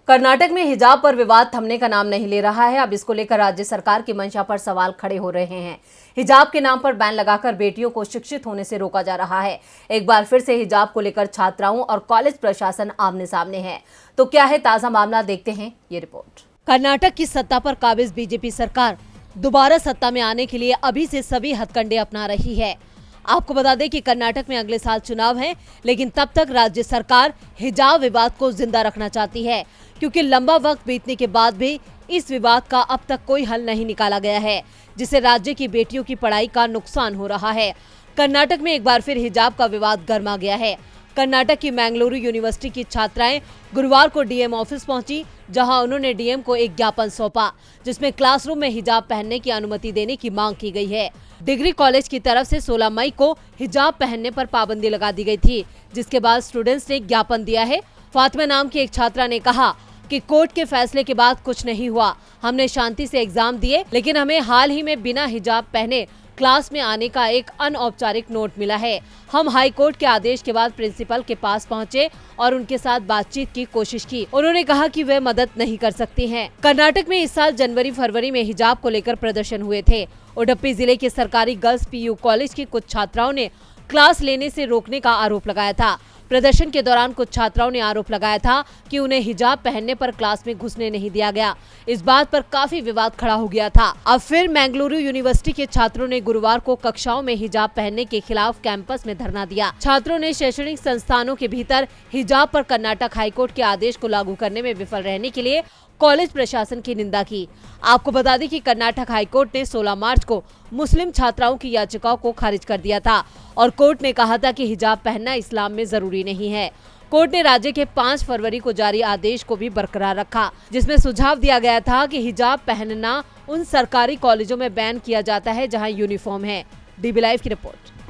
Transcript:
कर्नाटक में हिजाब पर विवाद थमने का नाम नहीं ले रहा है। अब इसको लेकर राज्य सरकार की मंशा पर सवाल खड़े हो रहे हैं। हिजाब के नाम पर बैन लगाकर बेटियों को शिक्षित होने से रोका जा रहा है। एक बार फिर से हिजाब को लेकर छात्राओं और कॉलेज प्रशासन आमने सामने है। तो क्या है ताजा मामला, देखते हैं ये रिपोर्ट। कर्नाटक की सत्ता पर काबिज बीजेपी सरकार दोबारा सत्ता में आने के लिए अभी से सभी हथकंडे अपना रही है। आपको बता दें कि कर्नाटक में अगले साल चुनाव है, लेकिन तब तक राज्य सरकार हिजाब विवाद को जिंदा रखना चाहती है, क्योंकि लंबा वक्त बीतने के बाद भी इस विवाद का अब तक कोई हल नहीं निकाला गया है, जिससे राज्य की बेटियों की पढ़ाई का नुकसान हो रहा है। कर्नाटक में एक बार फिर हिजाब का विवाद गर्मा गया है। कर्नाटक की मैंगलुरु यूनिवर्सिटी की छात्राएं गुरुवार को डीएम ऑफिस पहुंची, जहां उन्होंने डीएम को एक ज्ञापन सौंपा, जिसमें क्लासरूम में हिजाब पहनने की अनुमति देने की मांग की गई है। डिग्री कॉलेज की तरफ से 16 मई को हिजाब पहनने पर पाबंदी लगा दी गई थी, जिसके बाद स्टूडेंट्स ने ज्ञापन दिया है। फातिमा नाम की एक छात्रा ने कहा कि कोर्ट के फैसले के बाद कुछ नहीं हुआ, हमने शांति से एग्जाम दिए, लेकिन हमें हाल ही में बिना हिजाब पहने क्लास में आने का एक अनौपचारिक नोट मिला है। हम हाई कोर्ट के आदेश के बाद प्रिंसिपल के पास पहुंचे और उनके साथ बातचीत की कोशिश की। उन्होंने कहा कि वे मदद नहीं कर सकती हैं। कर्नाटक में इस साल जनवरी फरवरी में हिजाब को लेकर प्रदर्शन हुए थे। उडुपी जिले के सरकारी गर्ल्स पीयू कॉलेज की कुछ छात्राओं ने क्लास लेने से रोकने का आरोप लगाया था। प्रदर्शन के दौरान कुछ छात्राओं ने आरोप लगाया था कि उन्हें हिजाब पहनने पर क्लास में घुसने नहीं दिया गया। इस बात पर काफी विवाद खड़ा हो गया था। अब फिर मैंगलुरु यूनिवर्सिटी के छात्रों ने गुरुवार को कक्षाओं में हिजाब पहनने के खिलाफ कैंपस में धरना दिया। छात्रों ने शैक्षणिक संस्थानों के भीतर हिजाब पर कर्नाटक हाईकोर्ट के आदेश को लागू करने में विफल रहने के लिए कॉलेज प्रशासन की निंदा की। आपको बता दें कि कर्नाटक हाईकोर्ट ने 16 मार्च को मुस्लिम छात्राओं की याचिकाओं को खारिज कर दिया था और कोर्ट ने कहा था कि हिजाब पहनना इस्लाम में जरूरी नहीं है। कोर्ट ने राज्य के 5 फरवरी को जारी आदेश को भी बरकरार रखा, जिसमें सुझाव दिया गया था कि हिजाब पहनना उन सरकारी कॉलेजों में बैन किया जाता है जहां यूनिफॉर्म है। डीबी लाइव की रिपोर्ट।